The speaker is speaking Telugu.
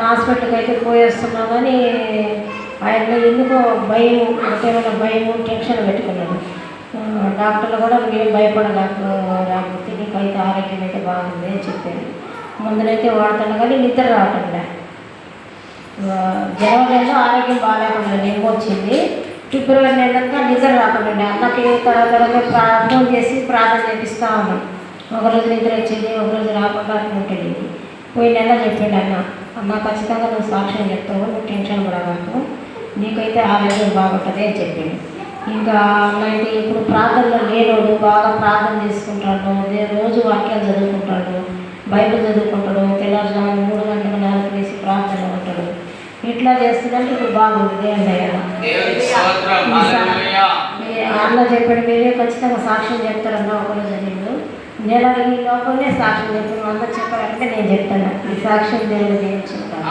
హాస్పిటల్కి అయితే పోయేస్తున్నాం కానీ ఆయన ఎందుకో భయం, ఏమైనా భయము టెన్షన్ పెట్టుకున్నాడు. డాక్టర్లు కూడా మేము రాకపోతే నీకైతే ఆరోగ్యం అయితే బాగుంది అని చెప్పారు. ముందునైతే వాడుతున్నా కానీ నిద్ర రావట్లే. జనవరిలో ఆరోగ్యం బాగాలేకుండా నెమ్మ వచ్చింది. ఫిబ్రవరి నెలగా నిద్ర రాకుండా అన్నకి తరగతి ప్రార్థన చేసి ప్రార్థన చేపిస్తూ ఉన్నాం. ఒకరోజు నిద్ర వచ్చింది, ఒకరోజు రాకుండా అట్లా ఉంటుంది. పోయిన నెల చెప్పాడు అన్న ఖచ్చితంగా నువ్వు సాక్ష్యం చెప్తావు, నువ్వు టెన్షన్ పడగాకు, నీకైతే ఆరోగ్యం బాగుంటుంది అని చెప్పాడు. ఇంకా అన్నైతే ఇప్పుడు ప్రార్థనలో లేనోడు బాగా ప్రార్థన చేసుకుంటాడు, రోజు వాక్యాలు చదువుకుంటాడు, బైబిల్ చదువుకుంటాడు, తెల్లవారుజామున 3 గంటలకు 4 వేసి ప్రార్థన ఉంటాడు. ఇట్లా చేస్తుందంటే ఇప్పుడు బాగుంది. దేవుని అన్న చెప్పాడు మీరే ఖచ్చితంగా సాక్ష్యం చెప్తారన్న ఒకరోజు జరిగింది. నెల ఈ లోపలనే సాక్ష్యం చెప్పాను. అందరు చెప్పాలంటే నేను చెప్తాను ఈ సాక్ష్యం దేవుడు నేను చెప్తాను.